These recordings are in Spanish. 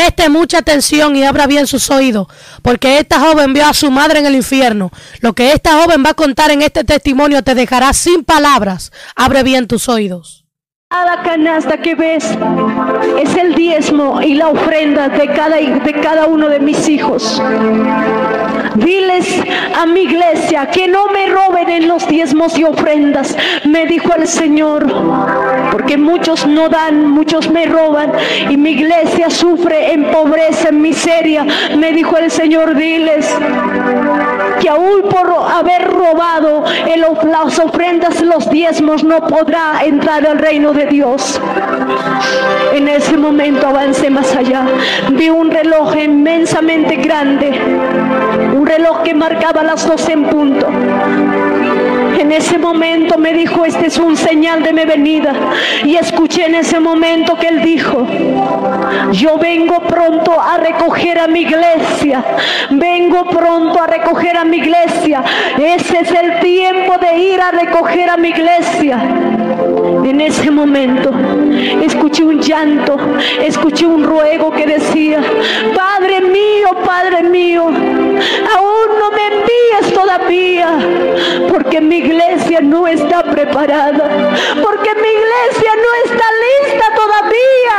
Preste mucha atención y abra bien sus oídos, porque esta joven vio a su madre en el infierno. Lo que esta joven va a contar en este testimonio te dejará sin palabras. Abre bien tus oídos. Cada canasta que ves es el diezmo y la ofrenda de cada uno de mis hijos. Diles a mi iglesia que no me roben en los diezmos y ofrendas, me dijo el Señor, porque muchos no dan, muchos me roban y mi iglesia sufre en pobreza, en miseria. Me dijo el Señor, diles que aún por haber robado las ofrendas, los diezmos, no podrá entrar al reino de Dios. En ese momento avancé más allá, vi un reloj inmensamente grande, un reloj que marcaba las 12 en punto. En ese momento me dijo, este es un señal de mi venida. Y escuché en ese momento que él dijo, yo vengo pronto a recoger a mi iglesia, vengo pronto a recoger a mi iglesia. Ese es el tiempo de ir a recoger a mi iglesia. En ese momento escuché un llanto, escuché un ruego que decía, Padre mío, aún no me envíes todavía, porque mi iglesia no está preparada, porque mi iglesia no está lista todavía,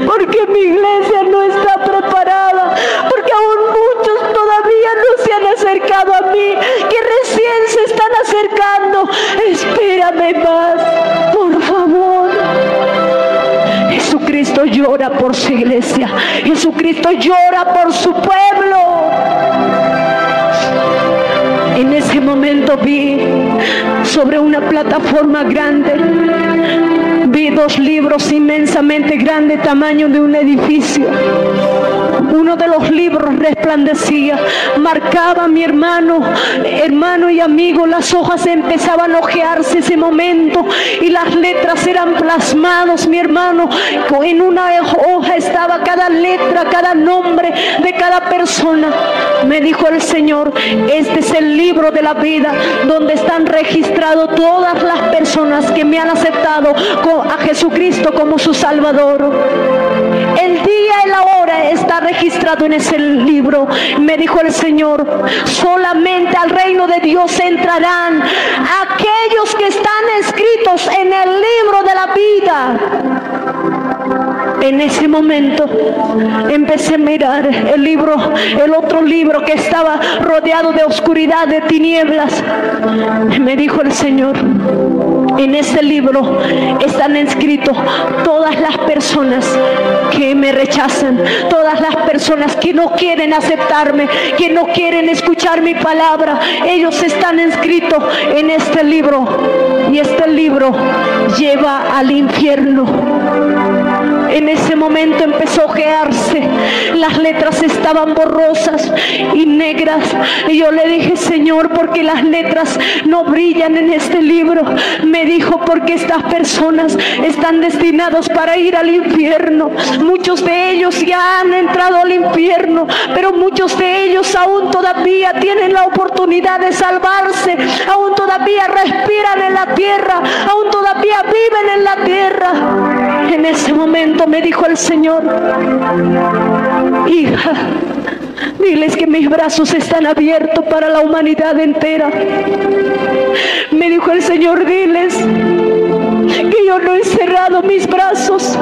porque mi iglesia no está preparada, porque aún muchos todavía no se han acercado a mí, que recién se están acercando. Espérame más, por favor. Jesucristo llora por su iglesia, Jesucristo llora por su pueblo. En ese momento vi sobre una plataforma grande, vi 2 libros inmensamente grandes, tamaño de un edificio. Uno de los libros resplandecía, marcaba a mi hermano y amigo, las hojas empezaban a ojearse ese momento y las letras eran plasmados, mi hermano. En una hoja estaba cada letra, cada nombre de cada persona. Me dijo el Señor, este es el libro de la vida, donde están registrados todas las personas que me han aceptado a Jesucristo como su Salvador. El día y la hora está registrado en ese libro. Me dijo el Señor, solamente al reino de Dios entrarán aquellos que están escritos en el libro de la vida. En ese momento empecé a mirar el otro libro que estaba rodeado de oscuridad, de tinieblas. Me dijo el Señor, en ese libro están escritos todas las personas que me rechazan, todas las personas que no quieren aceptarme, que no quieren escuchar mi palabra. Ellos están escritos en este libro, y este libro lleva al infierno. En ese momento empezó a ojearse, las letras estaban borrosas y negras, y yo le dije, Señor, ¿por qué las letras no brillan en este libro? Me dijo, porque estas personas están destinados para ir al infierno. Muchos de ellos ya han entrado al infierno, pero muchos de ellos aún todavía tienen la oportunidad de salvarse, aún todavía respiran en la tierra, aún todavía viven en la tierra. En ese momento me dijo el Señor, hija, diles que mis brazos están abiertos para la humanidad entera. Me dijo el Señor, diles que yo no he cerrado mis brazos.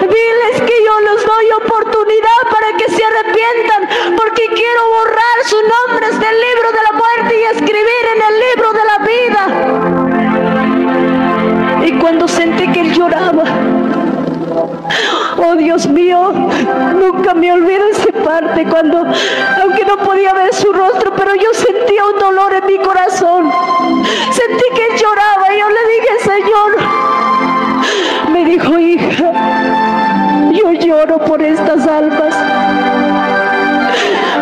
Diles que yo les doy oportunidad para que se arrepientan, porque quiero borrar sus nombres del libro de la muerte y escribir en el libro de la vida. Y cuando sentí que él lloraba, oh Dios mío, nunca me olvido esa parte, cuando, aunque no podía ver su rostro, pero yo sentía un dolor en mi corazón. Sentí que él lloraba y yo le dije, Señor, me dijo, hija, yo lloro por estas almas,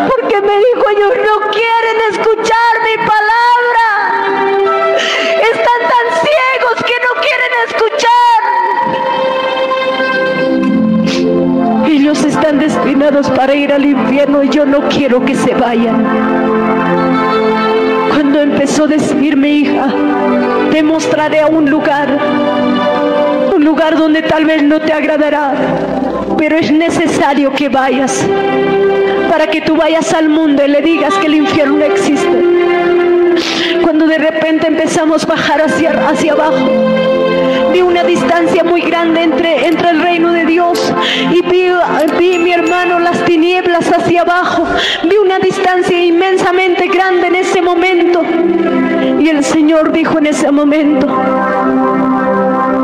porque me dijo, ellos no quieren escuchar mi palabra, están tan ciegos que no quieren escuchar. Ellos están destinados para ir al infierno y yo no quiero que se vayan. Cuando empezó a decir mi hija, te mostraré un lugar lugar donde tal vez no te agradará, pero es necesario que vayas, para que tú vayas al mundo y le digas que el infierno no existe. Cuando de repente empezamos a bajar hacia abajo, vi una distancia muy grande entre el reino de Dios, y vi, mi hermano, las tinieblas hacia abajo. Vi una distancia inmensamente grande en ese momento, y el Señor dijo en ese momento: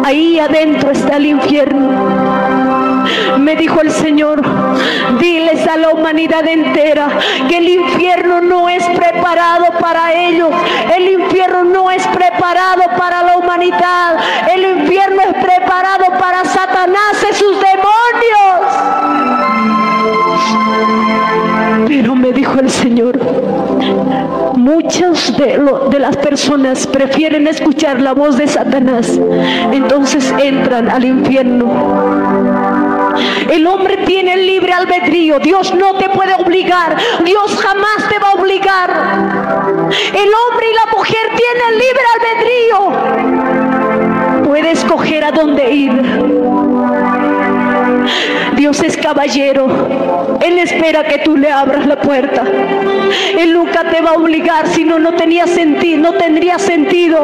ahí adentro está el infierno. Me dijo el Señor: diles a la humanidad entera que el infierno no es preparado para ellos. El infierno no es preparado para la humanidad. El infierno es preparado para Satanás y sus demonios. Pero me dijo el Señor: muchas de las personas prefieren escuchar la voz de Satanás, entonces entran al infierno. El hombre tiene el libre albedrío. Dios no te puede obligar. Dios jamás te va a obligar. El hombre y la mujer tienen libre albedrío. Puede escoger a dónde ir. Dios es caballero. Él espera que tú le abras la puerta. Él nunca te va a obligar, si no, no tendría sentido.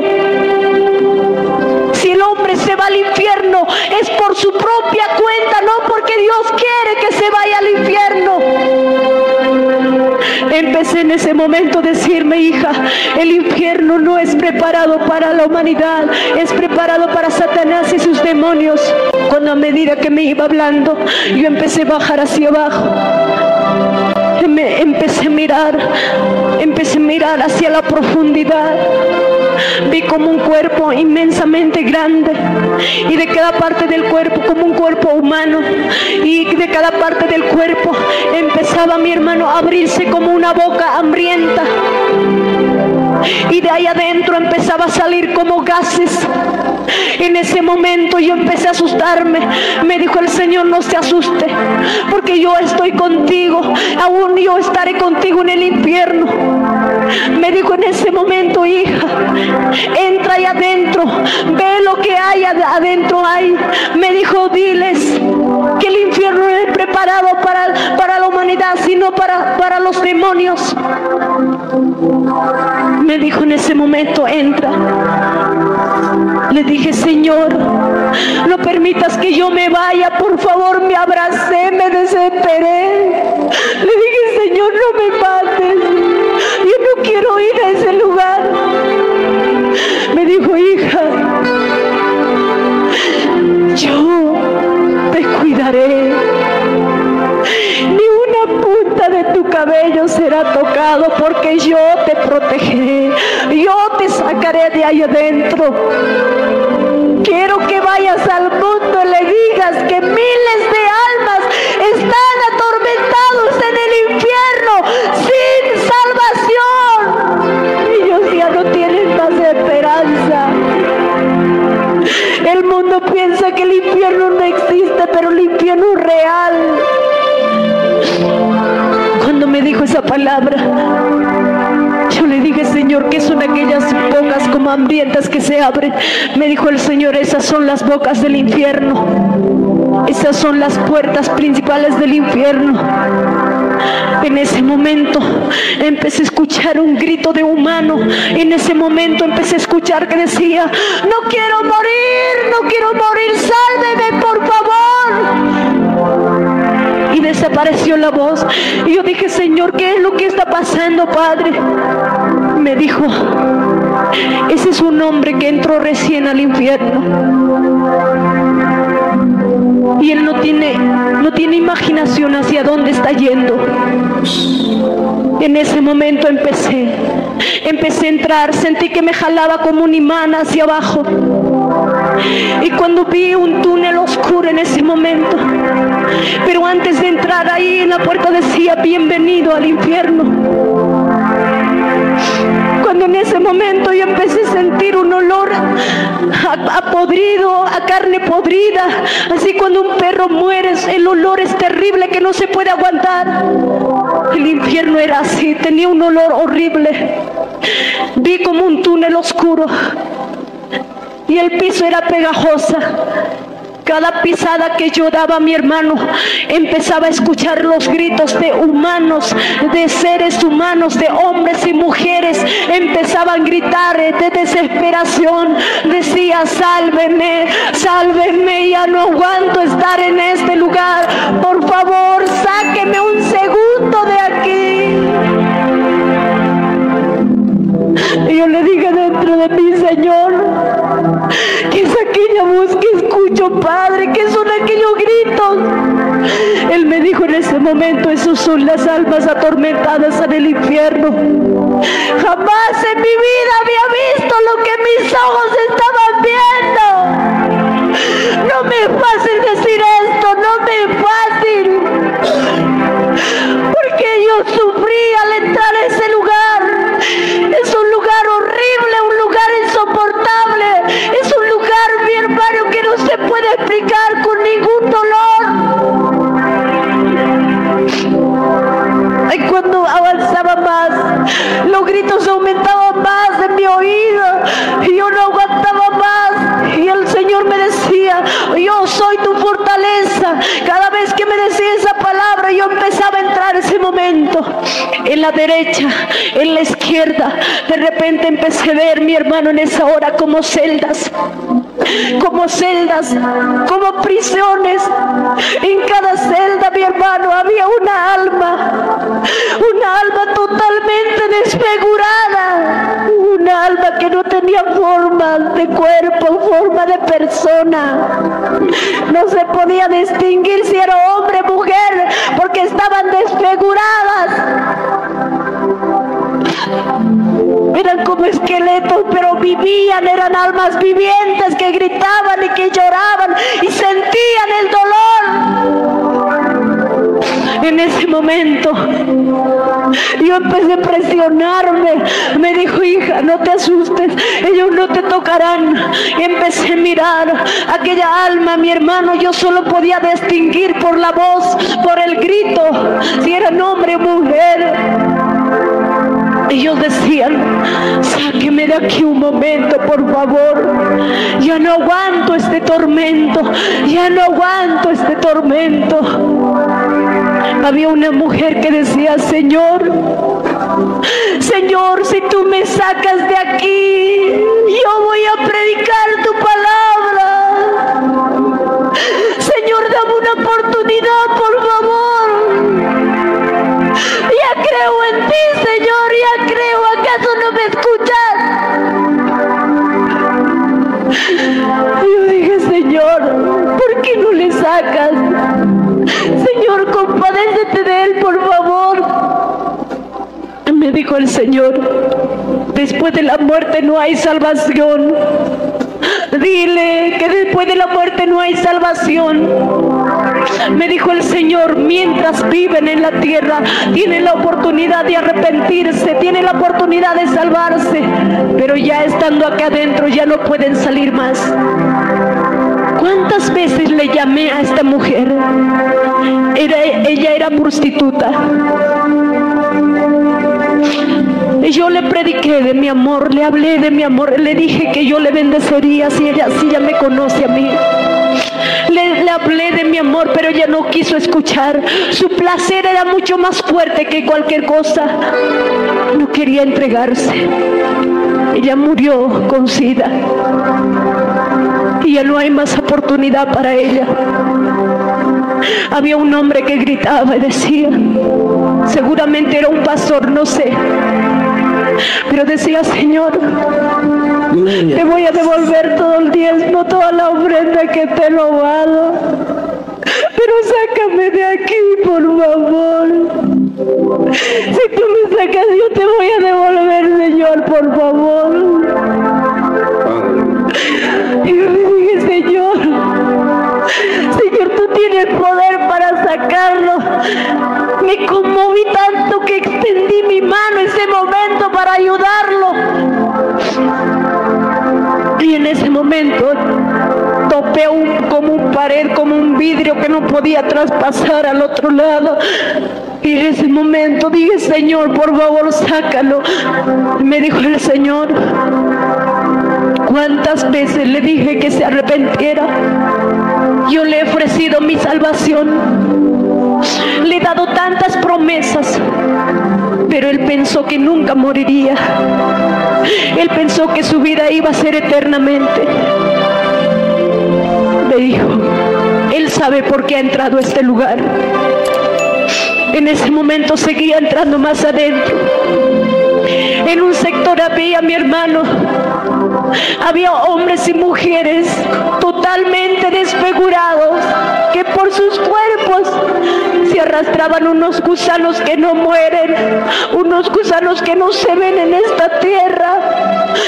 Si el hombre se va al infierno es por su propia cuenta, no porque Dios quiere que se vaya al infierno. Empecé en ese momento a decirme: hija, el infierno no es preparado para la humanidad, es preparado para Satanás y sus demonios. Cuando a medida que me iba hablando, yo empecé a bajar hacia abajo. Empecé a mirar hacia la profundidad. Vi como un cuerpo inmensamente grande, y de cada parte del cuerpo, como un cuerpo humano, y de cada parte del cuerpo empezaba, mi hermano, a abrirse como una boca hambrienta, y de ahí adentro empezaba a salir como gases. En ese momento yo empecé a asustarme. Me dijo el Señor: no se asuste, porque yo estoy contigo, aún yo estaré contigo en el infierno. Me dijo en ese momento: hija, entra ahí adentro, ve lo que hay adentro hay. Me dijo: diles que el infierno no es preparado para la humanidad, sino para los demonios. Me dijo en ese momento: entra. Le dije: Señor, no permitas que yo me vaya, por favor. Me abracé, me desesperé. Le dije: Señor, no me mates, yo no quiero ir a ese lugar. Me dijo: hija, yo te cuidaré. Ni una punta de tu cabello será tocado, porque yo te protegeré. Yo te sacaré de ahí adentro. Quiero que vayas al mundo y le digas que miles de almas están atormentados en el infierno sin salvación. Ellos ya no tienen más esperanza. El mundo piensa que el infierno no existe, pero el infierno es real. Cuando me dijo esa palabra, yo le dije: Señor, ¿qué son aquellas bocas como hambrientas que se abren? Me dijo el Señor: esas son las bocas del infierno. Esas son las puertas principales del infierno. En ese momento empecé a escuchar un grito de humano. En ese momento empecé a escuchar que decía: no quiero morir, sálveme, por favor. Y desapareció la voz. Y yo dije: Señor, ¿qué es lo que está pasando, Padre? Me dijo: ese es un hombre que entró recién al infierno, y él no tiene imaginación hacia dónde está yendo. En ese momento empecé a entrar. Sentí que me jalaba como un imán hacia abajo, y cuando vi un túnel oscuro en ese momento, pero antes de entrar ahí en la puerta decía: bienvenido al infierno. Cuando en ese momento yo empecé a sentir un olor a podrido, a carne podrida, así cuando un perro muere, el olor es terrible que no se puede aguantar. El infierno era así, tenía un olor horrible. Vi como un túnel oscuro, y el piso era pegajosa. Cada pisada que yo daba, mi hermano, empezaba a escuchar los gritos de humanos, de seres humanos, de hombres y mujeres. Empezaban a gritar de desesperación. Decía: sálveme, sálveme, ya no aguanto estar en este lugar. Por favor, sáqueme un segundo de aquí. Y yo le dije dentro de mí: Señor, ¿qué es aquella voz que escucho, Padre? ¿Qué son aquellos gritos? Él me dijo en ese momento: esos son las almas atormentadas en el infierno. Jamás en mi vida había visto lo que mis ojos estaban viendo. No me es fácil decir esto, no me es fácil, porque yo sufrí al entrar a ese lugar. Es un lugar horrible, un lugar insoportable. Es un lugar, mi hermano, que no se puede explicar con ningún dolor. Y cuando avanzaba más, los gritos aumentaban más en mi oído y yo no aguantaba más. Y el Señor me decía: yo soy tu fortaleza. Cada vez que me decía esa palabra, yo empezaba a entrar ese momento en la derecha, en la izquierda. De repente empecé a ver, mi hermano, en esa hora como celdas, como prisiones. En cada celda, mi hermano, había una alma totalmente desfigurada, una alma que no tenía forma de cuerpo, forma de persona. No se podía distinguir si era hombre o mujer, porque estaban desfiguradas. Eran como esqueletos, pero vivían, eran almas vivientes que gritaban y que lloraban y sentían el dolor. En ese momento yo empecé a presionarme. Me dijo: hija, no te asustes, ellos no te tocarán. Y empecé a mirar aquella alma, mi hermano. Yo solo podía distinguir por la voz, por el grito, si era hombre o mujer. Ellos decían: sáqueme de aquí un momento, por favor. Ya no aguanto este tormento, ya no aguanto este tormento. Había una mujer que decía: Señor, Señor, si tú me sacas de aquí, yo voy a predicar tu palabra. Señor, dame una oportunidad, por favor. Ya creo en ti, Señor, ya creo. ¿Acaso no me escuchas? Yo dije: Señor, ¿por qué no le sacas? Señor, compadécete de él, por favor. Me dijo el Señor: después de la muerte no hay salvación. Dile que después de la muerte no hay salvación. Me dijo el Señor: mientras viven en la tierra, tienen la oportunidad de arrepentirse, tienen la oportunidad de salvarse, pero ya estando acá adentro ya no pueden salir más. ¿Cuántas veces le llamé a esta mujer? Ella era prostituta. Y yo le prediqué de mi amor, le hablé de mi amor, le dije que yo le bendecería si ella me conoce a mí. Le hablé de mi amor, pero ella no quiso escuchar. Su placer era mucho más fuerte que cualquier cosa. No quería entregarse. Ella murió con SIDA. Y ya no hay más oportunidad para ella. Había un hombre que gritaba y decía, seguramente era un pastor, no sé, pero decía: Señor, te voy a devolver todo el diezmo, toda la ofrenda que te he robado, pero sácame de aquí, por favor. Si tú me sacas, yo te voy a devolver, Señor, por favor. Y yo le dije: Señor, tú tienes poder para sacarlo. Me conmoví tanto que extendí mi mano en ese momento para ayudarlo. Y en ese momento topé como un pared, como un vidrio que no podía traspasar al otro lado. Y en ese momento dije: Señor, por favor, sácalo. Y me dijo el Señor: ¿cuántas veces le dije que se arrepintiera? Yo le he ofrecido mi salvación. Le he dado tantas promesas, pero él pensó que nunca moriría. Él pensó que su vida iba a ser eternamente. Me dijo, él sabe por qué ha entrado a este lugar. En ese momento seguía entrando más adentro. En un sector había, mi hermano, había hombres y mujeres totalmente desfigurados, que por sus cuerpos se arrastraban unos gusanos que no mueren, unos gusanos que no se ven en esta tierra.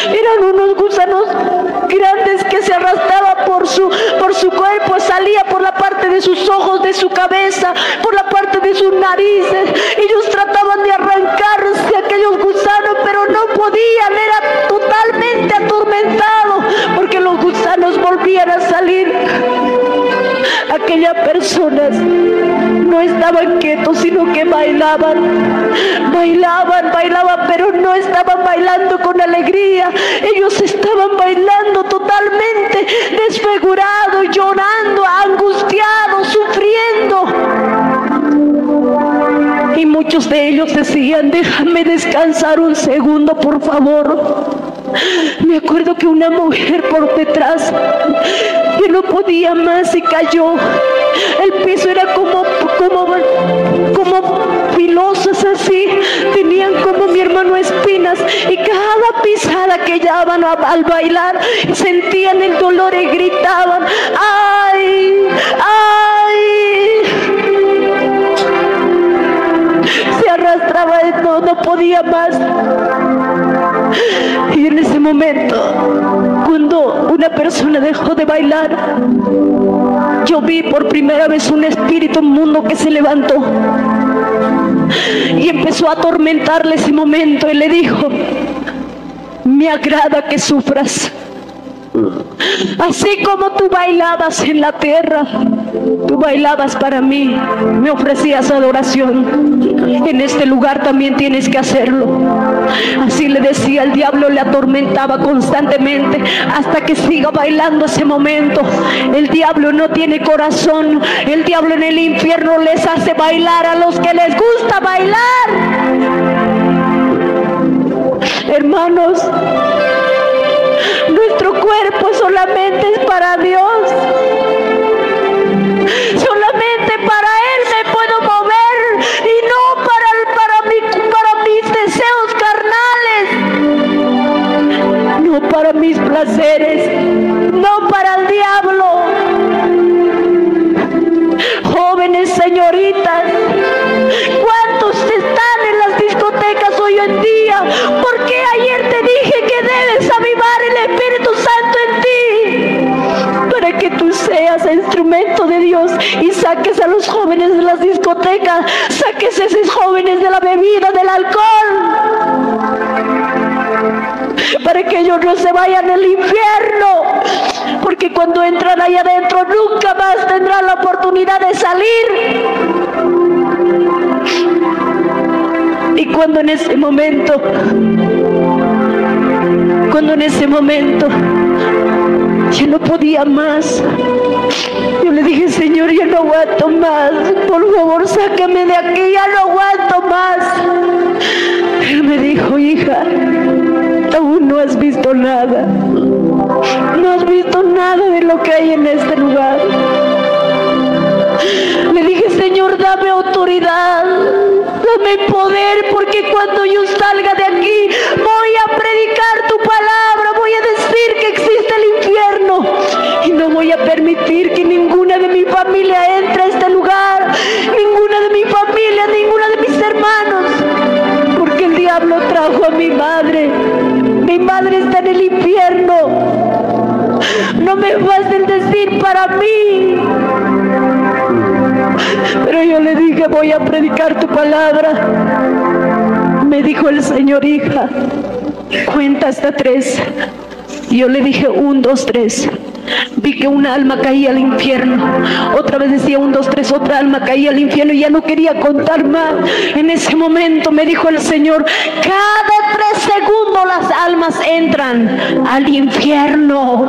Eran unos gusanos grandes que se arrastraban por su cuerpo, salía por la parte de sus ojos, de su cabeza, por la parte de sus narices. Ellos trataban de arrancarse aquellos gusanos, pero no podían, era totalmente atormentado, porque los gusanos volvían a salir. Aquellas personas no estaban quietos, sino que bailaban, pero no estaban bailando con alegría. Ellos estaban bailando totalmente desfigurados, llorando, angustiados, sufriendo. Y muchos de ellos decían, déjame descansar un segundo, por favor. Me acuerdo que una mujer por detrás, que no podía más y cayó. El piso era como filosas así, tenían como, mi hermano, espinas, y cada pisada que daban al bailar sentían el dolor y gritaban, ¡ay! ¡ay! Se arrastraba, no podía más. Y en ese momento, cuando una persona dejó de bailar, yo vi por primera vez un espíritu inmundo que se levantó y empezó a atormentarle ese momento, y le dijo, me agrada que sufras. Así como tú bailabas en la tierra, tú bailabas para mí, me ofrecías adoración, en este lugar también tienes que hacerlo. Así le decía, el diablo le atormentaba constantemente hasta que siga bailando ese momento. El diablo no tiene corazón, el diablo en el infierno les hace bailar a los que les gusta bailar. Hermanos, nuestro cuerpo solamente es para Dios. Solamente para Él me puedo mover, y no para mis deseos carnales, no para mis placeres, no para el diablo. Jóvenes, señoritas, ¿cuántos están en las discotecas hoy en día? Porque ayer te dije que debes avivar el Espíritu Santo en ti, para que tú seas instrumento de Dios y saques a los jóvenes de las discotecas, saques a esos jóvenes de la bebida, del alcohol, para que ellos no se vayan al infierno, porque cuando entran ahí adentro nunca más tendrán la oportunidad de salir. Y cuando en ese momento yo no podía más, yo le dije, Señor, ya no aguanto más, por favor sácame de aquí, ya no aguanto más. Él me dijo, hija, aún no has visto nada, no has visto nada de lo que hay en este lugar. Le dije, Señor, dame autoridad, dame poder, porque cuando yo salga de aquí voy a predicar tu palabra, voy a decir que existe el infierno, y no voy a permitir que ninguna de mi familia entre a este lugar, ninguna de mi familia, ninguna de mis hermanos, porque el diablo trajo a mi madre está en el infierno. No me es fácil decir para mí, pero yo le dije, voy a predicar tu palabra. Me dijo el Señor, hija, cuenta hasta 3. Y yo le dije 1, 2, 3. Vi que una alma caía al infierno. Otra vez decía 1, 2, 3, otra alma caía al infierno, y ya no quería contar más. En ese momento me dijo el Señor, cada 3 segundos las almas entran al infierno.